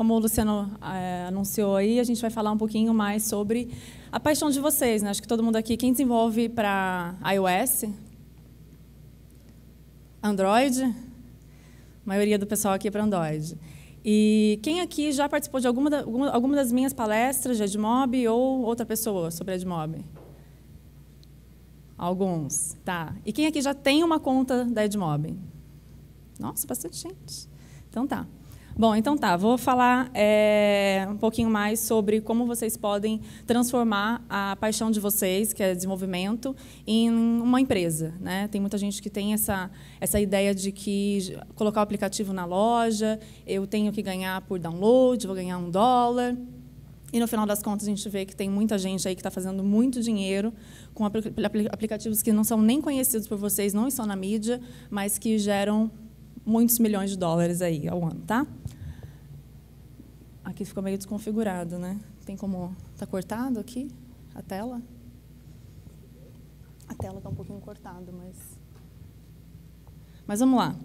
como o Luciano anunciou aí, a gente vai falar um pouquinho mais sobre a paixão de vocês, né? Acho que todo mundo aqui, quem desenvolve para iOS? Android? A maioria do pessoal aqui é para Android. E quem aqui já participou de alguma das minhas palestras de Edmob ou outra pessoa sobre Edmob? Alguns, tá. E quem aqui já tem uma conta da Edmob? Nossa, bastante gente. Então tá. Bom, então tá, vou falar um pouquinho mais sobre como vocês podem transformar a paixão de vocês, que é desenvolvimento, em uma empresa, né? Tem muita gente que tem essa ideia de que colocar o aplicativo na loja, eu tenho que ganhar por download, vou ganhar $1. E, no final das contas, a gente vê que tem muita gente aí que está fazendo muito dinheiro com aplicativos que não são nem conhecidos por vocês, não estão na mídia, mas que geram muitos milhões de dólares aí ao ano, tá? Aqui ficou meio desconfigurado, né? Tem como... Está cortado aqui a tela? A tela está um pouquinho cortada, mas vamos lá.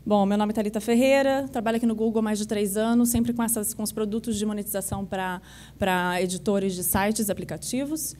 Bom, meu nome é Thalita Ferreira, trabalho aqui no Google há mais de 3 anos, sempre com os produtos de monetização para editores de sites e aplicativos.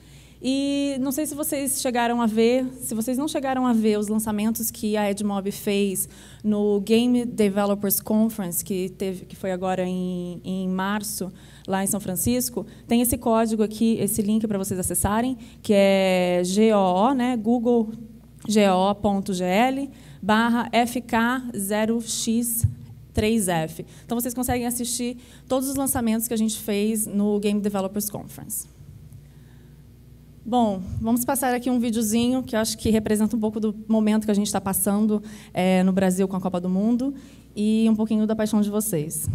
E não sei se vocês chegaram a ver, se vocês não chegaram a ver os lançamentos que a Edmob fez no Game Developers Conference, que foi agora em março, lá em São Francisco, tem esse código aqui, esse link para vocês acessarem, que é GOO, né, google.gl/FK0x3F. Então, vocês conseguem assistir todos os lançamentos que a gente fez no Game Developers Conference. Bom, vamos passar aqui um videozinho que eu acho que representa um pouco do momento que a gente está passando no Brasil com a Copa do Mundo e um pouquinho da paixão de vocês.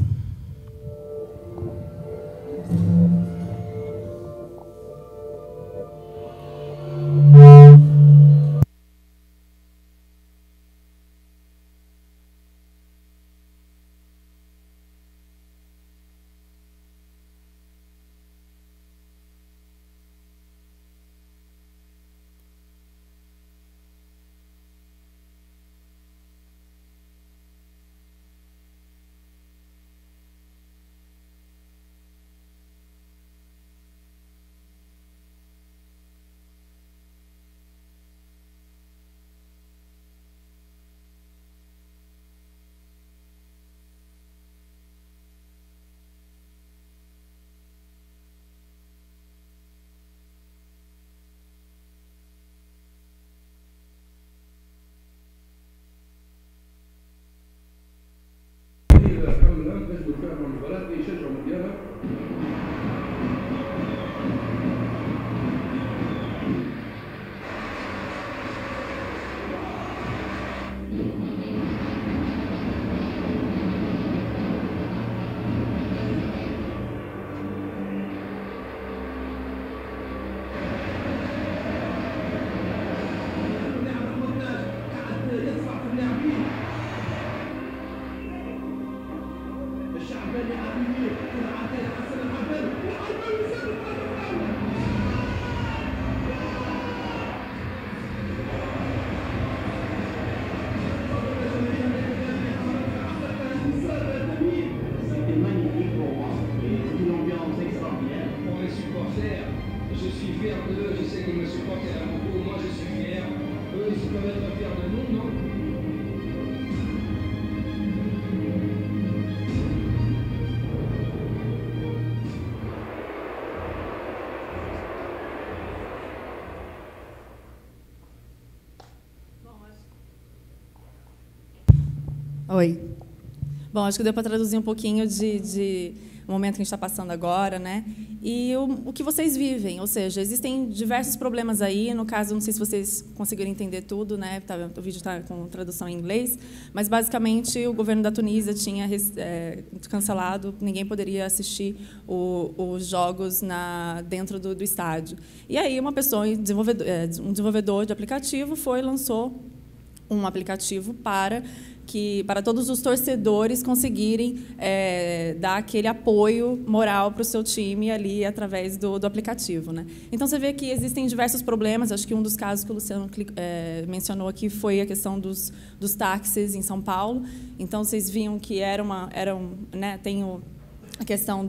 Oi. Bom, acho que deu para traduzir um pouquinho de momento que a gente está passando agora, né? E o que vocês vivem, ou seja, existem diversos problemas aí. No caso, não sei se vocês conseguiram entender tudo, né? O vídeo está com tradução em inglês, mas basicamente o governo da Tunísia tinha cancelado, ninguém poderia assistir os jogos dentro do estádio. E aí uma pessoa, um desenvolvedor de aplicativo, lançou um aplicativo para todos os torcedores conseguirem dar aquele apoio moral para o seu time ali através do aplicativo, né? Então, você vê que existem diversos problemas. Acho que um dos casos que o Luciano mencionou aqui foi a questão dos táxis em São Paulo. Então, vocês viam que tem a questão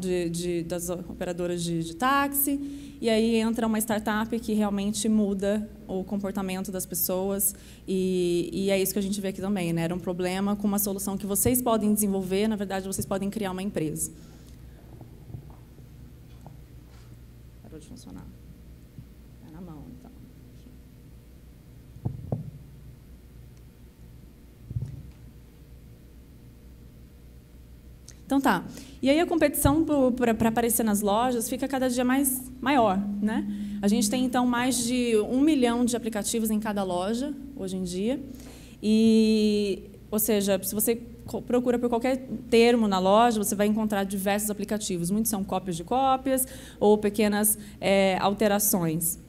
das operadoras de táxi, e aí entra uma startup que realmente muda o comportamento das pessoas, e é isso que a gente vê aqui também, né? Era um problema com uma solução que vocês podem desenvolver, na verdade, vocês podem criar uma empresa. Parou de funcionar. É na mão, então. Então tá. E aí a competição para aparecer nas lojas fica cada dia maior, né? A gente tem então mais de 1 milhão de aplicativos em cada loja hoje em dia. Ou seja, se você procura por qualquer termo na loja, você vai encontrar diversos aplicativos. Muitos são cópias de cópias ou pequenas alterações.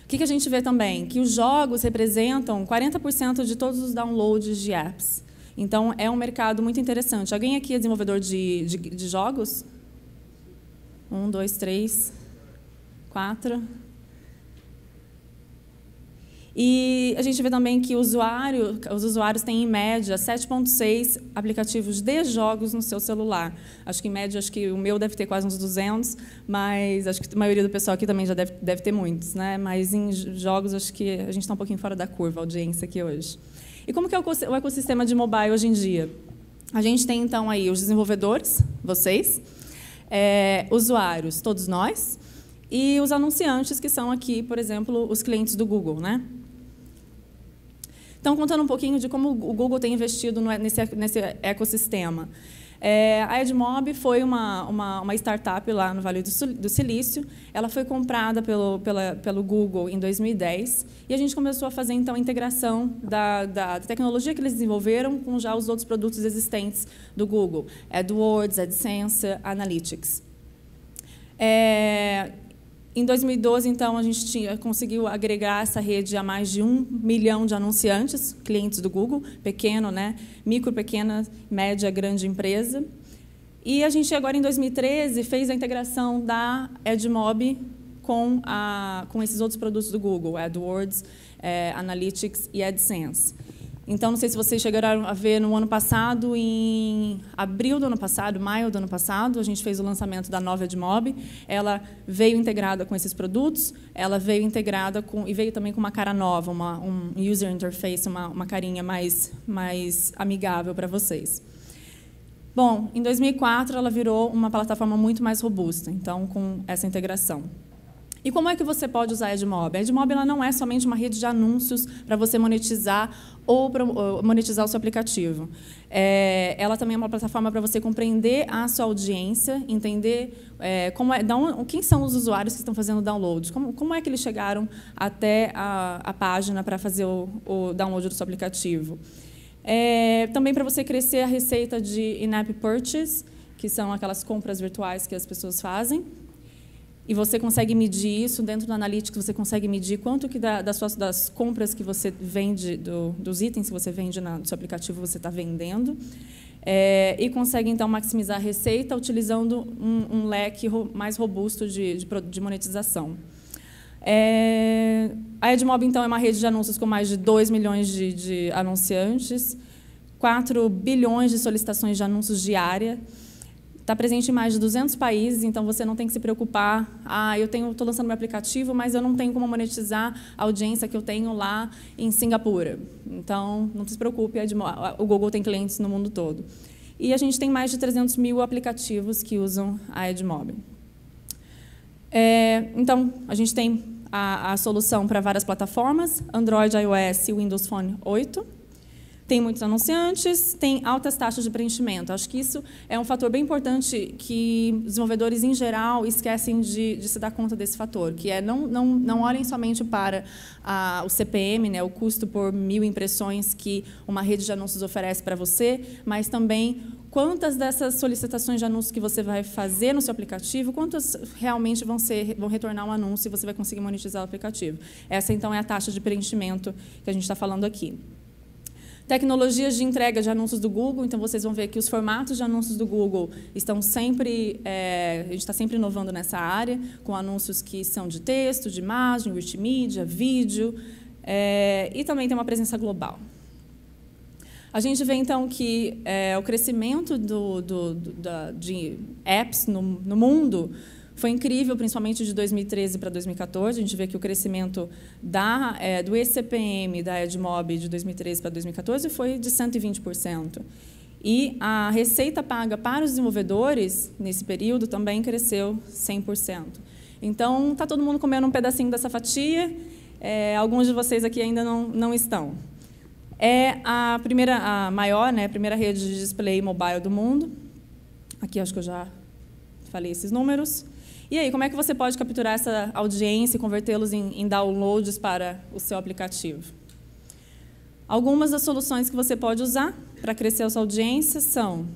O que a gente vê também? Que os jogos representam 40% de todos os downloads de apps. Então, é um mercado muito interessante. Alguém aqui é desenvolvedor de jogos? 1, 2, 3, 4. E a gente vê também que os usuários têm, em média, 7,6 aplicativos de jogos no seu celular. Acho que, em média, o meu deve ter quase uns 200, mas acho que a maioria do pessoal aqui também já deve ter muitos, né? Mas, em jogos, acho que a gente está um pouquinho fora da curva, a audiência aqui hoje. E como que é o ecossistema de mobile hoje em dia? A gente tem, então, aí os desenvolvedores, vocês, usuários, todos nós, e os anunciantes, que são aqui, por exemplo, os clientes do Google, né? Então, contando um pouquinho de como o Google tem investido nesse ecossistema. A Edmob foi uma startup lá no Vale do Silício. Ela foi comprada pelo Google em 2010 e a gente começou a fazer então a integração da tecnologia que eles desenvolveram com já os outros produtos existentes do Google, AdWords, AdSense, Analytics. Em 2012, então, a gente conseguiu agregar essa rede a mais de 1 milhão de anunciantes, clientes do Google, pequeno, né? Micro, pequena, média, grande empresa. E a gente, agora, em 2013, fez a integração da Edmob com esses outros produtos do Google, AdWords, Analytics e AdSense. Então, não sei se vocês chegaram a ver no ano passado, em abril do ano passado, maio do ano passado, a gente fez o lançamento da nova Edmob. Ela veio integrada com esses produtos, ela veio integrada e veio também com uma cara nova, um user interface, uma carinha mais amigável para vocês. Bom, em 2004, ela virou uma plataforma muito mais robusta, então, com essa integração. E como é que você pode usar a Edmob? A Edmob ela não é somente uma rede de anúncios para você monetizar ou para monetizar o seu aplicativo. Ela também é uma plataforma para você compreender a sua audiência, entender quem são os usuários que estão fazendo downloads, como é que eles chegaram até a página para fazer o download do seu aplicativo. Também para você crescer a receita de in-app purchase, que são aquelas compras virtuais que as pessoas fazem. E você consegue medir isso dentro do Analytics, você consegue medir quanto que das compras que você vende, dos itens que você vende no seu aplicativo, você está vendendo. E consegue, então, maximizar a receita utilizando um leque mais robusto de monetização. A Edmob, então, é uma rede de anúncios com mais de 2 milhões de anunciantes, 4 bilhões de solicitações de anúncios diárias. Está presente em mais de 200 países, então você não tem que se preocupar. Eu estou lançando meu aplicativo, mas eu não tenho como monetizar a audiência que eu tenho lá em Singapura. Então, não se preocupe, o Google tem clientes no mundo todo. E a gente tem mais de 300 mil aplicativos que usam a Edmob. Então, a gente tem a solução para várias plataformas, Android, iOS e Windows Phone 8. Tem muitos anunciantes, tem altas taxas de preenchimento. Acho que isso é um fator bem importante que os desenvolvedores, em geral, esquecem de se dar conta desse fator, que não olhem somente para o CPM, né, o custo por 1000 impressões que uma rede de anúncios oferece para você, mas também quantas dessas solicitações de anúncios que você vai fazer no seu aplicativo, quantas realmente vão retornar um anúncio e você vai conseguir monetizar o aplicativo. Essa, então, é a taxa de preenchimento que a gente está falando aqui. Tecnologias de entrega de anúncios do Google, então vocês vão ver que os formatos de anúncios do Google estão sempre, a gente está sempre inovando nessa área, com anúncios que são de texto, de imagem, multimídia, vídeo, e também tem uma presença global. A gente vê, então, que o crescimento de apps no mundo foi incrível, principalmente de 2013 para 2014. A gente vê que o crescimento do eCPM da Edmob de 2013 para 2014 foi de 120%. E a receita paga para os desenvolvedores, nesse período, também cresceu 100%. Então, está todo mundo comendo um pedacinho dessa fatia. Alguns de vocês aqui ainda não estão. É a maior, né, a primeira rede de display mobile do mundo. Aqui acho que eu já falei esses números. E aí, como é que você pode capturar essa audiência e convertê-los em downloads para o seu aplicativo? Algumas das soluções que você pode usar para crescer a sua audiência são: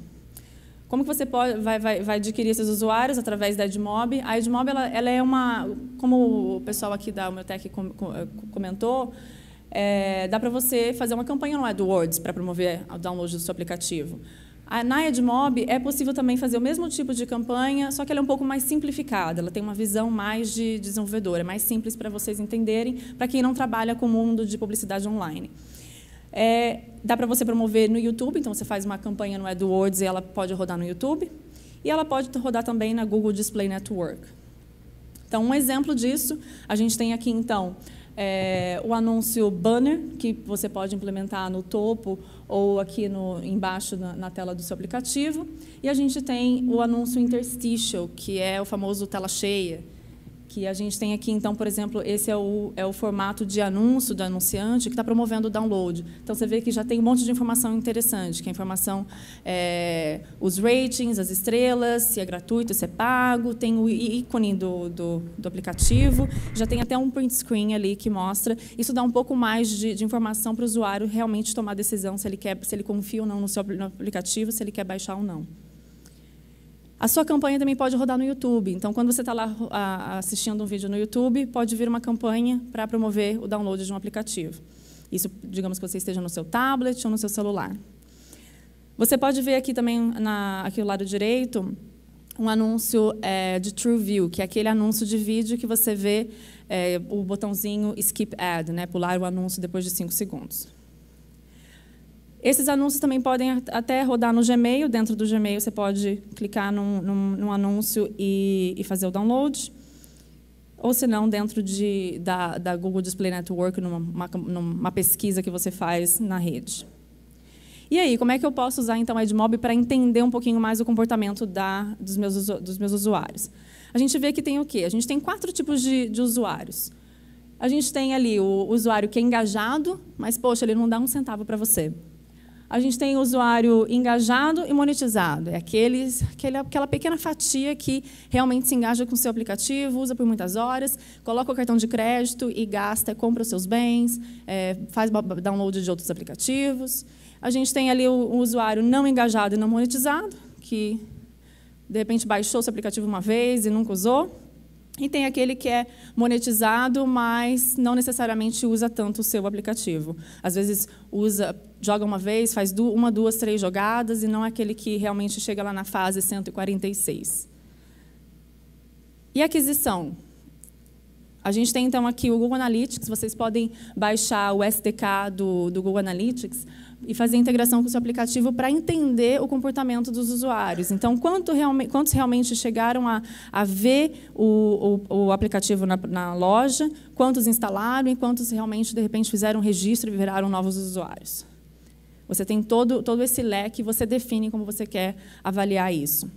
como que você vai adquirir esses usuários? Através da Edmob. A Edmob ela é como o pessoal aqui da Umiltec comentou, dá para você fazer uma campanha no AdWords para promover o download do seu aplicativo. Na Edmob é possível também fazer o mesmo tipo de campanha, só que ela é um pouco mais simplificada, ela tem uma visão mais de desenvolvedor, é mais simples para vocês entenderem, para quem não trabalha com o mundo de publicidade online. Dá para você promover no YouTube, então você faz uma campanha no AdWords e ela pode rodar no YouTube, e ela pode rodar também na Google Display Network. Então, um exemplo disso, a gente tem aqui, então, o anúncio banner, que você pode implementar no topo ou aqui embaixo na tela do seu aplicativo. E a gente tem o anúncio interstitial, que é o famoso tela cheia, que a gente tem aqui, então, por exemplo, esse é o formato de anúncio do anunciante que está promovendo o download. Então, você vê que já tem um monte de informação interessante, que a informação os ratings, as estrelas, se é gratuito, se é pago, tem o ícone do aplicativo, já tem até um print screen ali que mostra. Isso dá um pouco mais de informação para o usuário realmente tomar a decisão se ele confia ou não no seu aplicativo, se ele quer baixar ou não. A sua campanha também pode rodar no YouTube. Então, quando você está lá assistindo um vídeo no YouTube, pode vir uma campanha para promover o download de um aplicativo. Isso, digamos que você esteja no seu tablet ou no seu celular. Você pode ver aqui também, aqui do lado direito, um anúncio de TrueView, que é aquele anúncio de vídeo que você vê o botãozinho Skip Ad, né, pular o anúncio depois de 5 segundos. Esses anúncios também podem até rodar no Gmail. Dentro do Gmail, você pode clicar num anúncio e fazer o download. Ou, se não, dentro da Google Display Network, numa pesquisa que você faz na rede. E aí, como é que eu posso usar, então, a Edmob para entender um pouquinho mais o comportamento dos meus usuários? A gente vê que tem o quê? A gente tem 4 tipos de usuários. A gente tem ali o usuário que é engajado, mas, poxa, ele não dá um centavo para você. A gente tem o usuário engajado e monetizado. É aquela pequena fatia que realmente se engaja com o seu aplicativo, usa por muitas horas, coloca o cartão de crédito e gasta, compra os seus bens, faz download de outros aplicativos. A gente tem ali o usuário não engajado e não monetizado, que, de repente, baixou o seu aplicativo uma vez e nunca usou. E tem aquele que é monetizado, mas não necessariamente usa tanto o seu aplicativo. Às vezes, joga uma vez, faz 1, 2, 3 jogadas, e não é aquele que realmente chega lá na fase 146. E aquisição? A gente tem, então, aqui o Google Analytics. Vocês podem baixar o SDK do Google Analytics e fazer a integração com o seu aplicativo para entender o comportamento dos usuários. Então, quantos realmente chegaram a ver o aplicativo na loja, quantos instalaram e quantos realmente, de repente, fizeram um registro e viraram novos usuários. Você tem todo esse leque e você define como você quer avaliar isso.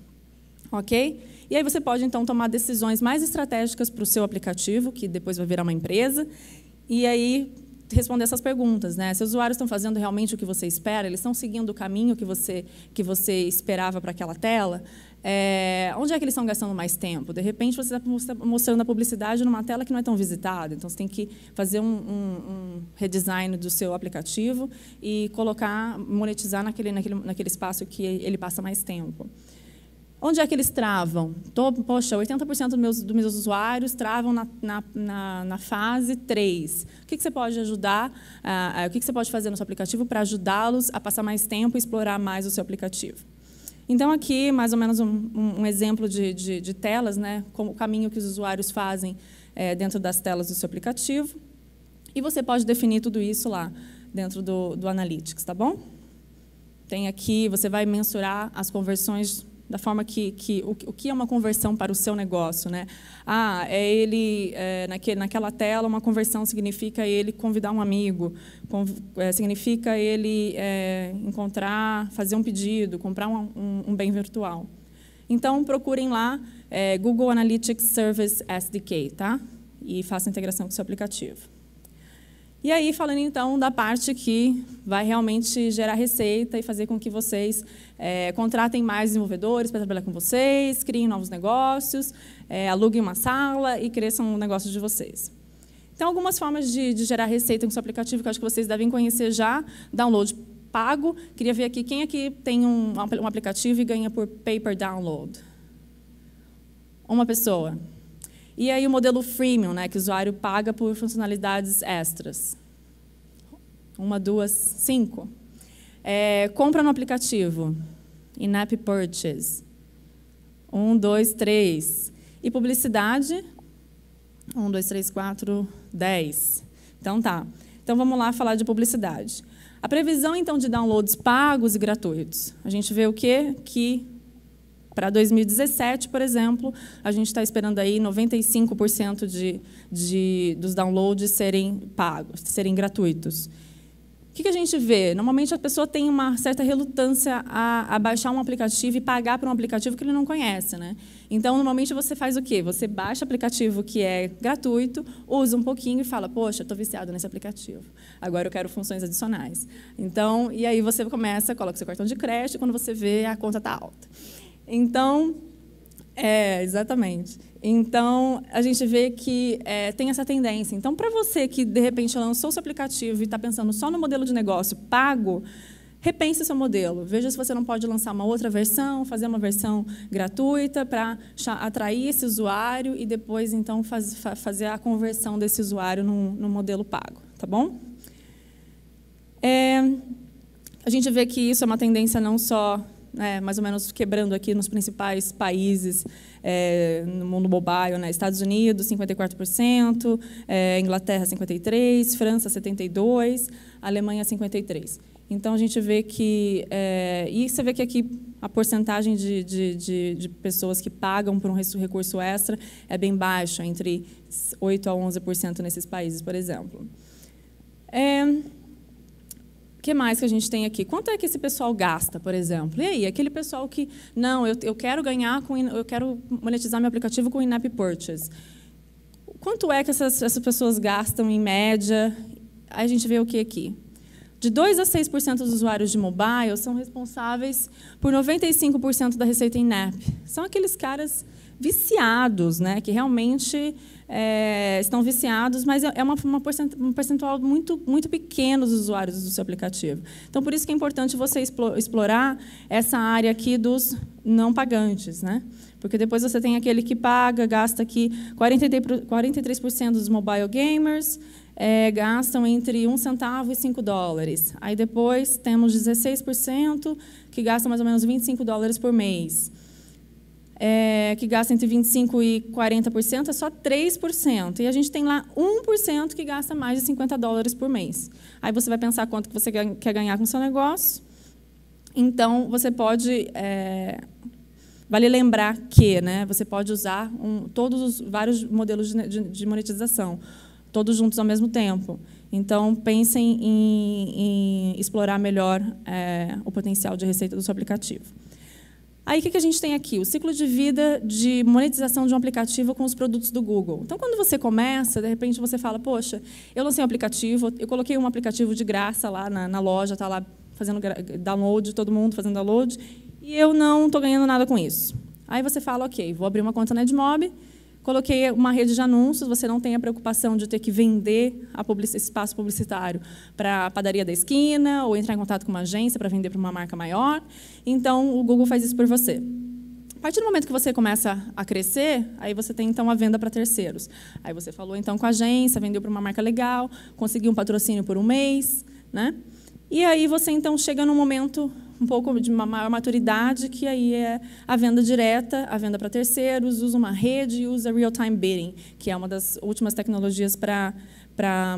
Ok? E aí você pode, então, tomar decisões mais estratégicas para o seu aplicativo, que depois vai virar uma empresa, e aí responder essas perguntas, né? Se os usuários estão fazendo realmente o que você espera, eles estão seguindo o caminho que você esperava para aquela tela, onde é que eles estão gastando mais tempo? De repente, você está mostrando a publicidade numa tela que não é tão visitada, então você tem que fazer um redesign do seu aplicativo e monetizar naquele espaço que ele passa mais tempo. Onde é que eles travam? Poxa, 80% dos meus usuários travam na fase 3. O que você pode ajudar? O que você pode fazer no seu aplicativo para ajudá-los a passar mais tempo e explorar mais o seu aplicativo? Então, aqui, mais ou menos um exemplo de telas, né? Como o caminho que os usuários fazem dentro das telas do seu aplicativo. E você pode definir tudo isso lá dentro do Analytics, tá bom? tem aqui, você vai mensurar as conversões da forma o que é uma conversão para o seu negócio, né? Naquela tela, uma conversão significa ele convidar um amigo, significa ele encontrar, fazer um pedido, comprar um bem virtual. Então, procurem lá Google Analytics Service SDK, tá? E façam a integração com o seu aplicativo. E aí, falando então da parte que vai realmente gerar receita e fazer com que vocês contratem mais desenvolvedores para trabalhar com vocês, criem novos negócios, aluguem uma sala e cresçam o negócio de vocês. Então, algumas formas de gerar receita com o seu aplicativo que eu acho que vocês devem conhecer já. Download pago. Queria ver aqui, quem aqui tem um aplicativo e ganha por pay per download? Uma pessoa. E aí o modelo freemium, né, que o usuário paga por funcionalidades extras. 1, 2, 5. Compra no aplicativo. In-app purchase. 1, 2, 3. E publicidade. 1, 2, 3, 4, 10. Então, tá. Então, vamos lá falar de publicidade. A previsão, então, de downloads pagos e gratuitos. A gente vê o quê? Que para 2017, por exemplo, a gente está esperando aí 95% dos downloads serem pagos, serem gratuitos. O que a gente vê? Normalmente a pessoa tem uma certa relutância a baixar um aplicativo e pagar por um aplicativo que ele não conhece, né? Então, normalmente você faz o quê? Você baixa o aplicativo que é gratuito, usa um pouquinho e fala, poxa, estou viciado nesse aplicativo. Agora eu quero funções adicionais. Então, e aí você começa, coloca seu cartão de crédito e quando você vê, a conta está alta. Então, exatamente. Então, a gente vê que tem essa tendência. Então, para você que, de repente, lançou seu aplicativo e está pensando só no modelo de negócio pago, repense seu modelo. Veja se você não pode lançar uma outra versão, fazer uma versão gratuita para atrair esse usuário e depois, então, fazer a conversão desse usuário no modelo pago. Tá bom? A gente vê que isso é uma tendência não só... mais ou menos quebrando aqui nos principais países no mundo mobile, né? Estados Unidos, 54%, Inglaterra, 53%, França, 72%, Alemanha, 53%. Então, a gente vê que... e você vê que aqui a porcentagem de pessoas que pagam por um recurso extra é bem baixa, entre 8% a 11% nesses países, por exemplo. O que mais que a gente tem aqui? Quanto é que esse pessoal gasta, por exemplo? E aí, aquele pessoal que, não, eu quero eu quero monetizar meu aplicativo com in-app purchase. Quanto é que essas pessoas gastam, em média? Aí a gente vê o que aqui? De 2% a 6% dos usuários de mobile são responsáveis por 95% da receita in-app. São aqueles caras viciados, né, que realmente estão viciados, mas é um percentual muito, muito pequeno dos usuários do seu aplicativo. Então, por isso que é importante você explorar essa área aqui dos não pagantes, né? Porque depois você tem aquele que paga, gasta aqui 43% dos mobile gamers gastam entre 1 centavo e $5. Aí depois temos 16% que gastam mais ou menos $25 por mês. Que gasta entre 25% e 40%, é só 3%. E a gente tem lá 1% que gasta mais de $50 por mês. Aí você vai pensar quanto que você quer ganhar com o seu negócio. Então, você pode... vale lembrar que, né, você pode usar todos os vários modelos de monetização, todos juntos ao mesmo tempo. Então, pensem em explorar melhor o potencial de receita do seu aplicativo. Aí, o que a gente tem aqui? O ciclo de vida de monetização de um aplicativo com os produtos do Google. Então, quando você começa, de repente, você fala, poxa, eu lancei um aplicativo, eu coloquei um aplicativo de graça lá na loja, está lá fazendo download, todo mundo fazendo download, e eu não estou ganhando nada com isso. Aí você fala, ok, vou abrir uma conta na Edmob, coloquei uma rede de anúncios, você não tem a preocupação de ter que vender esse espaço publicitário para a padaria da esquina ou entrar em contato com uma agência para vender para uma marca maior. Então, o Google faz isso por você. A partir do momento que você começa a crescer, aí você tem, então, a venda para terceiros. Aí você falou, então, com a agência, vendeu para uma marca legal, conseguiu um patrocínio por um mês, né? E aí você, então, chega num momento um pouco de uma maior maturidade, que aí é a venda direta, a venda para terceiros, usa uma rede e usa real-time bidding, que é uma das últimas tecnologias para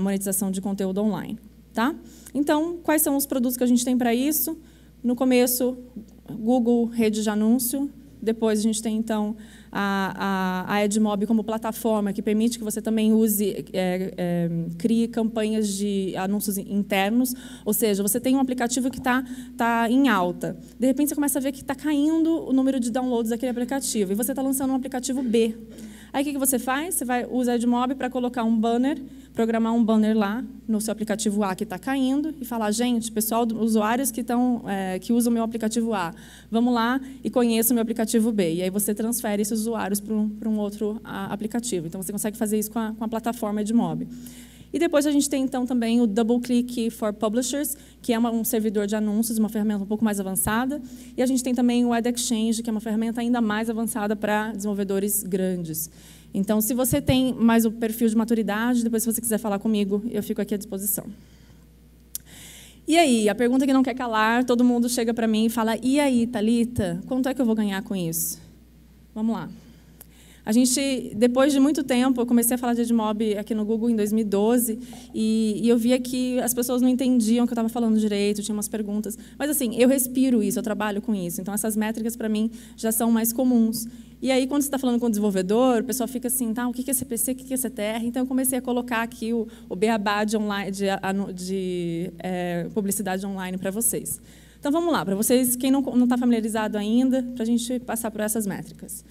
monetização de conteúdo online. Tá? Então, quais são os produtos que a gente tem para isso? No começo, Google, rede de anúncio. Depois, a gente tem, então, a AdMob como plataforma, que permite que você também crie campanhas de anúncios internos. Ou seja, você tem um aplicativo que está em alta. De repente, você começa a ver que está caindo o número de downloads daquele aplicativo. E você está lançando um aplicativo B. Aí, o que você faz? Você vai usar a AdMob para colocar um banner, programar um banner lá no seu aplicativo A que está caindo e falar, gente, pessoal, usuários que usam o meu aplicativo A, vamos lá e conheçam o meu aplicativo B. E aí você transfere esses usuários para um outro aplicativo. Então, você consegue fazer isso com a plataforma AdMob. E depois a gente tem, então, também o DoubleClick for Publishers, que é um servidor de anúncios, uma ferramenta um pouco mais avançada. E a gente tem também o AdExchange, que é uma ferramenta ainda mais avançada para desenvolvedores grandes. Então, se você tem mais o perfil de maturidade, depois, se você quiser falar comigo, eu fico aqui à disposição. E aí, a pergunta que não quer calar, todo mundo chega para mim e fala, e aí, Thalita, quanto é que eu vou ganhar com isso? Vamos lá. A gente, depois de muito tempo, eu comecei a falar de AdMob aqui no Google em 2012, e eu via que as pessoas não entendiam o que eu estava falando direito, tinha umas perguntas. Mas, assim, eu respiro isso, eu trabalho com isso. Então, essas métricas, para mim, já são mais comuns. E aí, quando você está falando com o desenvolvedor, o pessoal fica assim, tá, o que é CPC, o que é CTR? Então, eu comecei a colocar aqui o beabá de publicidade online para vocês. Então, vamos lá, para vocês, quem não está familiarizado ainda, para a gente passar por essas métricas.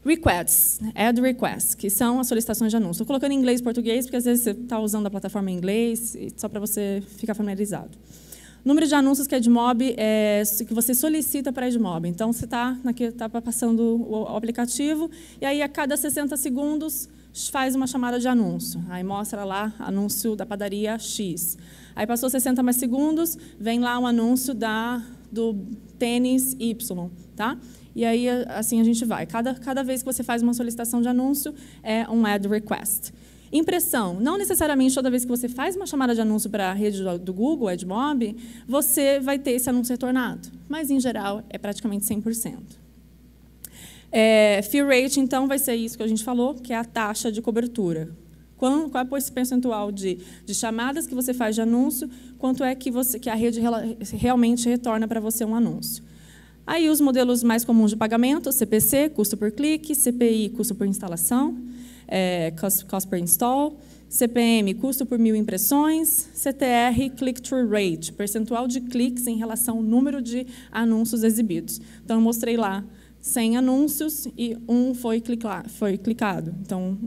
Requests, ad requests, que são as solicitações de anúncio. Estou colocando em inglês e português, porque às vezes você está usando a plataforma em inglês, só para você ficar familiarizado. Número de anúncios que a AdMob que você solicita para a AdMob. Então, você está passando o aplicativo, e aí, a cada 60 segundos, faz uma chamada de anúncio. Aí mostra lá anúncio da padaria X. Aí passou 60 mais segundos, vem lá um anúncio do tênis Y. Tá? E aí, assim, a gente vai. Cada vez que você faz uma solicitação de anúncio, é um ad request. Impressão. Não necessariamente toda vez que você faz uma chamada de anúncio para a rede do Google, AdMob, você vai ter esse anúncio retornado. Mas, em geral, é praticamente 100%. Fill rate, então, vai ser isso que a gente falou, que é a taxa de cobertura. Qual é esse percentual de chamadas que você faz de anúncio, quanto é que a rede realmente retorna para você um anúncio. Aí, os modelos mais comuns de pagamento, CPC, custo por clique, CPI, custo por instalação, cost per install, CPM, custo por 1000 impressões, CTR, click-through rate, percentual de cliques em relação ao número de anúncios exibidos. Então, eu mostrei lá 100 anúncios e um foi clicado. Então,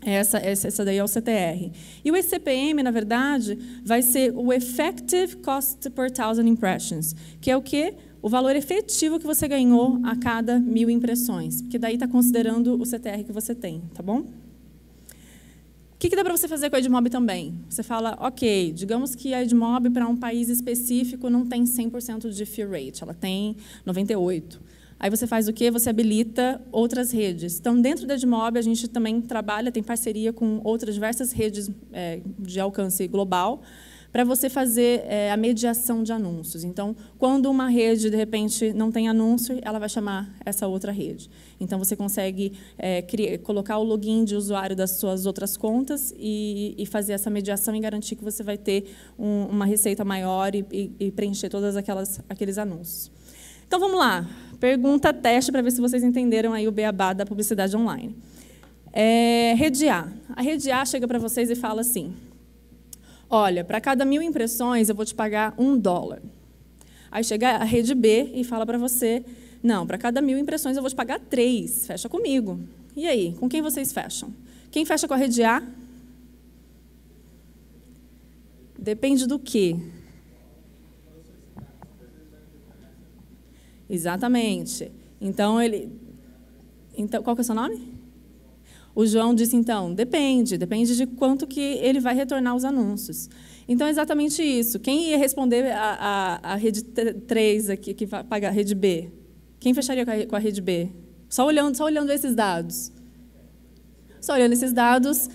essa daí é o CTR. E o ECPM, na verdade, vai ser o Effective Cost per Thousand Impressions, que é o quê? O valor efetivo que você ganhou a cada 1000 impressões, porque daí está considerando o CTR que você tem, tá bom? O que dá para você fazer com a AdMob também? Você fala, ok, digamos que a AdMob para um país específico não tem 100% de fill rate, ela tem 98%. Aí você faz o quê? Você habilita outras redes. Então, dentro da AdMob, a gente também trabalha, tem parceria com outras diversas redes de alcance global, para você fazer a mediação de anúncios. Então, quando uma rede, de repente, não tem anúncio, ela vai chamar essa outra rede. Então, você consegue colocar o login de usuário das suas outras contas e fazer essa mediação e garantir que você vai ter uma receita maior e preencher todos aqueles anúncios. Então, vamos lá. Pergunta teste para ver se vocês entenderam aí o beabá da publicidade online. Rede A. A rede A chega para vocês e fala assim, olha, para cada 1000 impressões, eu vou te pagar $1. Aí chega a rede B e fala para você, não, para cada 1000 impressões, eu vou te pagar 3, fecha comigo. E aí, com quem vocês fecham? Quem fecha com a rede A? Depende do quê? Exatamente. Então, qual que é o seu nome? O João disse, então, depende de quanto que ele vai retornar os anúncios. Então, é exatamente isso. Quem ia responder a rede 3 aqui, que vai pagar a rede B? Quem fecharia com a rede B? Só olhando esses dados. Só olhando esses dados,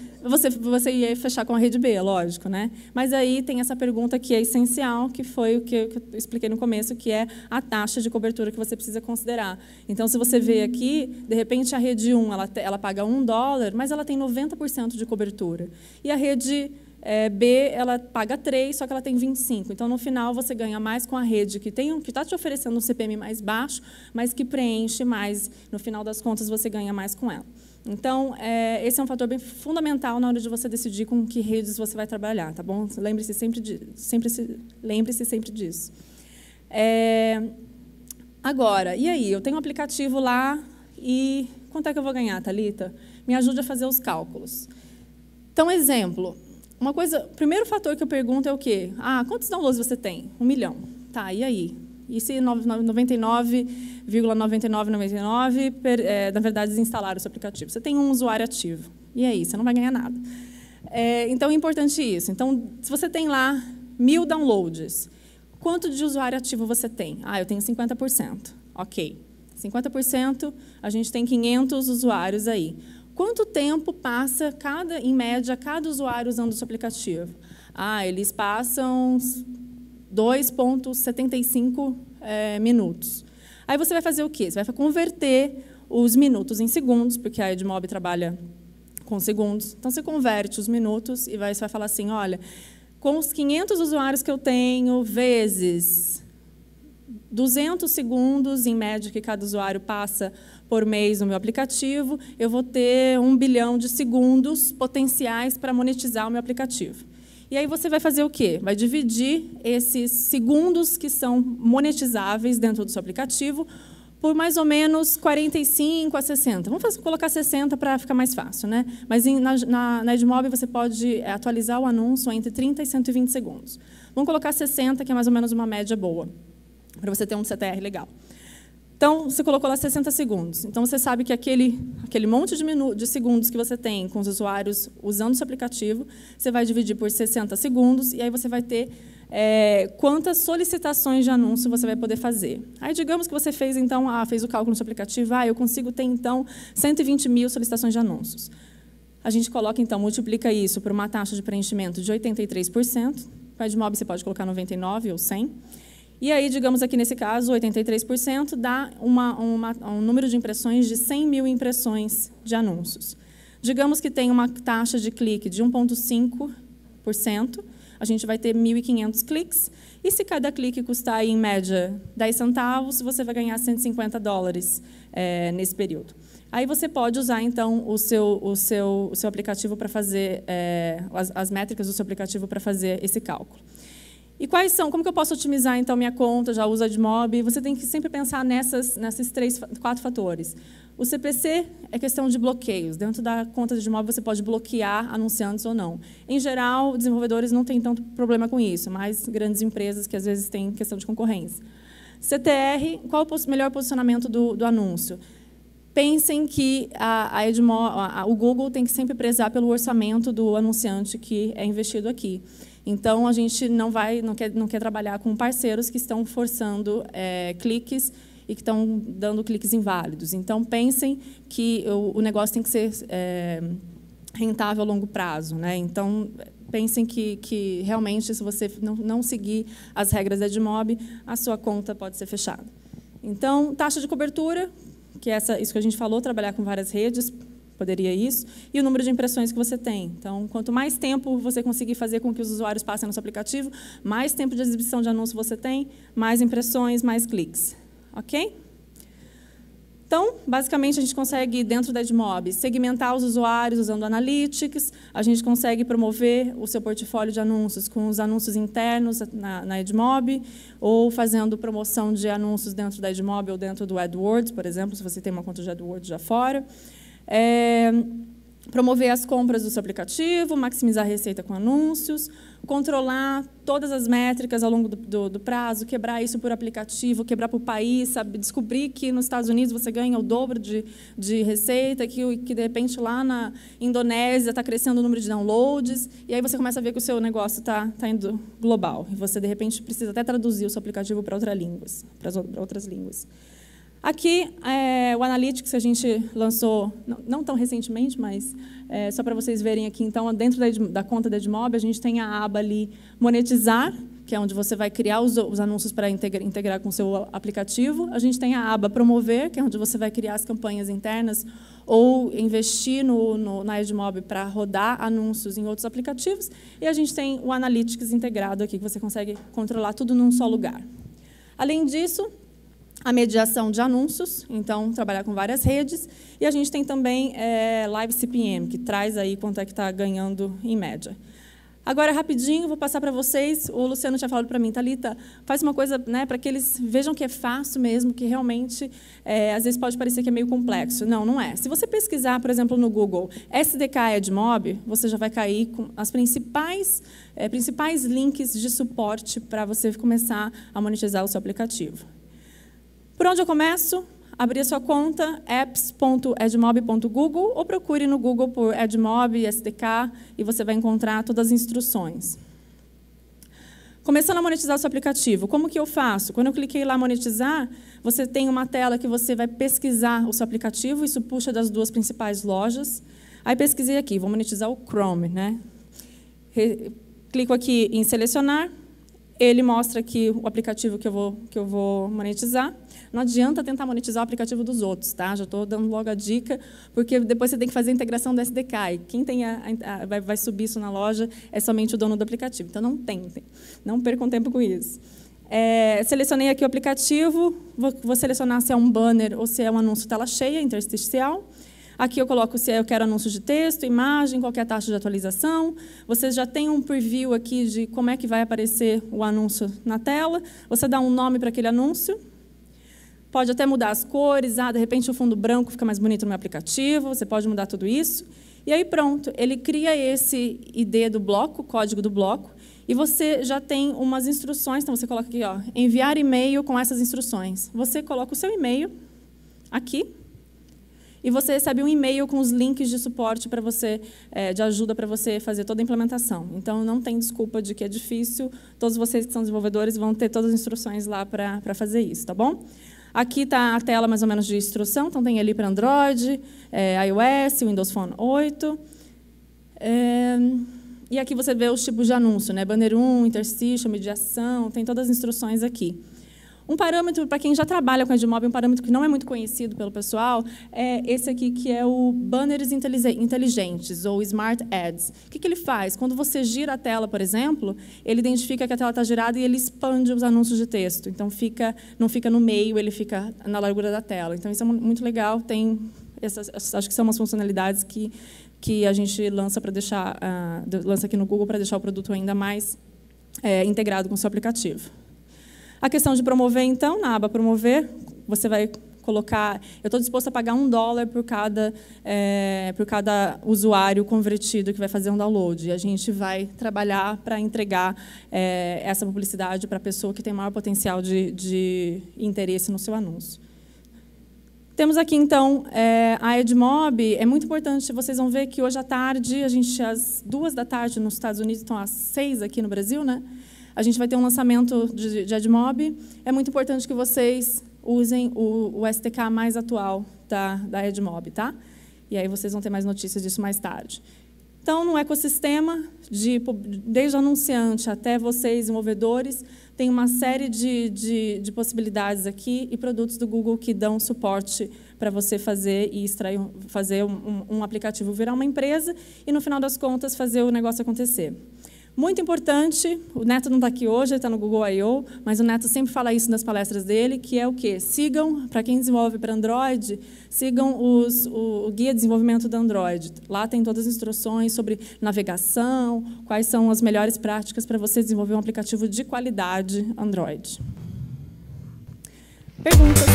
você ia fechar com a rede B, lógico, né? Mas aí tem essa pergunta que é essencial, que foi o que eu expliquei no começo, que é a taxa de cobertura que você precisa considerar. Então, se você vê aqui, de repente, a rede 1 ela paga $1, mas ela tem 90% de cobertura. E a rede B, ela paga 3, só que ela tem 25. Então, no final, você ganha mais com a rede que está te oferecendo um CPM mais baixo, mas que preenche mais. No final das contas, você ganha mais com ela. Então, esse é um fator bem fundamental na hora de você decidir com que redes você vai trabalhar, tá bom? Lembre-se sempre disso. Agora, e aí? Eu tenho um aplicativo lá e quanto é que eu vou ganhar, Thalita? Me ajude a fazer os cálculos. Então, exemplo. O primeiro fator que eu pergunto é o quê? Quantos downloads você tem? 1 milhão. Tá, e aí? E se 99,9999, na verdade, desinstalaram o seu aplicativo? Você tem um usuário ativo. E aí? Você não vai ganhar nada. Então, é importante isso. Então, se você tem lá 1000 downloads, quanto de usuário ativo você tem? Eu tenho 50%. Ok. 50%, a gente tem 500 usuários aí. Quanto tempo passa, em média, cada usuário usando o seu aplicativo? Eles passam 2,75 minutos. Aí você vai fazer o quê? Você vai converter os minutos em segundos, porque a Edmob trabalha com segundos. Então, você converte os minutos e você vai falar assim, olha, com os 500 usuários que eu tenho, vezes 200 segundos, em média, que cada usuário passa por mês no meu aplicativo, eu vou ter 1 bilhão de segundos potenciais para monetizar o meu aplicativo. E aí você vai fazer o quê? Vai dividir esses segundos que são monetizáveis dentro do seu aplicativo por mais ou menos 45 a 60. Vamos colocar 60 para ficar mais fácil, né? Mas na Edmob você pode atualizar o anúncio entre 30 e 120 segundos. Vamos colocar 60, que é mais ou menos uma média boa, para você ter um CTR legal. Então, você colocou lá 60 segundos. Então, você sabe que aquele monte de segundos que você tem com os usuários usando o seu aplicativo, você vai dividir por 60 segundos, e aí você vai ter quantas solicitações de anúncio você vai poder fazer. Aí, digamos que você fez, então, fez o cálculo no seu aplicativo, eu consigo ter, então, 120 mil solicitações de anúncios. A gente coloca, então, multiplica isso por uma taxa de preenchimento de 83%. Com a Edmob, você pode colocar 99 ou 100. E aí, digamos aqui nesse caso, 83% dá um número de impressões de 100 mil impressões de anúncios. Digamos que tem uma taxa de clique de 1,5%, a gente vai ter 1.500 cliques, e se cada clique custar, aí, em média, 10 centavos, você vai ganhar $150 nesse período. Aí você pode usar, então, o seu aplicativo para fazer, as métricas do seu aplicativo para fazer esse cálculo. E quais são? Como que eu posso otimizar, então, minha conta? Já uso a Edmob. Você tem que sempre pensar nesses 4 fatores. O CPC é questão de bloqueios. Dentro da conta de Edmob, você pode bloquear anunciantes ou não. Em geral, desenvolvedores não têm tanto problema com isso, mas grandes empresas que, às vezes, têm questão de concorrência. CTR, qual o melhor posicionamento do anúncio? Pensem que o Google tem que sempre prezar pelo orçamento do anunciante que é investido aqui. Então, a gente não quer trabalhar com parceiros que estão forçando cliques e que estão dando cliques inválidos. Então, pensem que o negócio tem que ser rentável a longo prazo, né? Então, pensem que realmente, se você não seguir as regras da Edmob, a sua conta pode ser fechada. Então, taxa de cobertura, que é isso que a gente falou, trabalhar com várias redes, poderia isso, e o número de impressões que você tem. Então, quanto mais tempo você conseguir fazer com que os usuários passem no seu aplicativo, mais tempo de exibição de anúncio você tem, mais impressões, mais cliques. Ok? Então, basicamente, a gente consegue, dentro da Edmob, segmentar os usuários usando Analytics, a gente consegue promover o seu portfólio de anúncios com os anúncios internos na Edmob, ou fazendo promoção de anúncios dentro da Edmob ou dentro do AdWords, por exemplo, se você tem uma conta de AdWords já fora. Promover as compras do seu aplicativo, maximizar a receita com anúncios, controlar todas as métricas ao longo do prazo, quebrar isso por aplicativo, quebrar por país, sabe? Descobrir que nos Estados Unidos você ganha o dobro de receita, que de repente lá na Indonésia está crescendo o número de downloads, e aí você começa a ver que o seu negócio está indo global, e você, de repente, precisa até traduzir o seu aplicativo para outras línguas. Aqui, o Analytics que a gente lançou, não tão recentemente, mas só para vocês verem aqui, então, dentro da conta da Edmob, a gente tem a aba ali, monetizar, que é onde você vai criar os anúncios para integrar com o seu aplicativo. A gente tem a aba promover, que é onde você vai criar as campanhas internas ou investir na Edmob para rodar anúncios em outros aplicativos. E a gente tem o Analytics integrado aqui, que você consegue controlar tudo num só lugar. Além disso, a mediação de anúncios, então, trabalhar com várias redes. E a gente tem também Live CPM, que traz aí quanto é que está ganhando em média. Agora, rapidinho, vou passar para vocês. O Luciano tinha falado para mim, Thalita, faz uma coisa, né, para que eles vejam que é fácil mesmo, que realmente, às vezes, pode parecer que é meio complexo. Não, não é. Se você pesquisar, por exemplo, no Google, SDK Edmob, você já vai cair com as principais links de suporte para você começar a monetizar o seu aplicativo. Por onde eu começo? Abrir a sua conta, apps.edmob.google, ou procure no Google por Edmob, SDK, e você vai encontrar todas as instruções. Começando a monetizar o seu aplicativo, como que eu faço? Quando eu cliquei lá monetizar, você tem uma tela que você vai pesquisar o seu aplicativo, isso puxa das duas principais lojas. Aí pesquisei aqui, vou monetizar o Chrome, né? Clico aqui em selecionar, ele mostra aqui o aplicativo que eu vou monetizar. Não adianta tentar monetizar o aplicativo dos outros, tá? Já estou dando logo a dica, porque depois você tem que fazer a integração do SDK. E quem tem vai subir isso na loja é somente o dono do aplicativo. Então, não tentem. Não percam tempo com isso. Selecionei aqui o aplicativo. Vou selecionar se é um banner ou se é um anúncio tela cheia, intersticial. Aqui eu coloco se eu quero anúncio de texto, imagem, qual que é a taxa de atualização. Vocês já têm um preview aqui de como é que vai aparecer o anúncio na tela. Você dá um nome para aquele anúncio. Pode até mudar as cores, de repente o fundo branco fica mais bonito no meu aplicativo, você pode mudar tudo isso. E aí pronto, ele cria esse ID do bloco, o código do bloco, e você já tem umas instruções, então você coloca aqui, ó, enviar e-mail com essas instruções. Você coloca o seu e-mail aqui, e você recebe um e-mail com os links de suporte para você, de ajuda para você fazer toda a implementação. Então, não tem desculpa de que é difícil, todos vocês que são desenvolvedores vão ter todas as instruções lá para fazer isso, tá bom? Aqui está a tela mais ou menos de instrução, então tem ali para Android, iOS, Windows Phone 8. E aqui você vê os tipos de anúncio, né? Banner 1, interstitial, mediação, tem todas as instruções aqui. Um parâmetro, para quem já trabalha com a Edmob, um parâmetro que não é muito conhecido pelo pessoal, é esse aqui, que é o Banners Inteligentes, ou Smart Ads. O que ele faz? Quando você gira a tela, por exemplo, ele identifica que a tela está girada e ele expande os anúncios de texto. Então, não fica no meio, ele fica na largura da tela. Então, isso é muito legal. Acho que são umas funcionalidades que a gente lança aqui no Google para deixar o produto ainda mais integrado com o seu aplicativo. A questão de promover, então, na aba promover, você vai colocar, eu estou disposto a pagar $1 por cada usuário convertido que vai fazer um download. E a gente vai trabalhar para entregar essa publicidade para a pessoa que tem maior potencial de interesse no seu anúncio. Temos aqui, então, a Edmob. É muito importante, vocês vão ver que hoje à tarde, às 2 da tarde nos Estados Unidos, estão às 6 aqui no Brasil, né? A gente vai ter um lançamento de Edmob. É muito importante que vocês usem o SDK mais atual da Edmob, tá? E aí vocês vão ter mais notícias disso mais tarde. Então, no ecossistema, desde o anunciante até vocês, desenvolvedores, tem uma série de possibilidades aqui e produtos do Google que dão suporte para você fazer e fazer um aplicativo virar uma empresa e, no final das contas, fazer o negócio acontecer. Muito importante, o Neto não está aqui hoje, ele está no Google I/O, mas o Neto sempre fala isso nas palestras dele, que é o quê? Sigam, para quem desenvolve para Android, sigam o guia de desenvolvimento do Android. Lá tem todas as instruções sobre navegação, quais são as melhores práticas para você desenvolver um aplicativo de qualidade Android. Perguntas?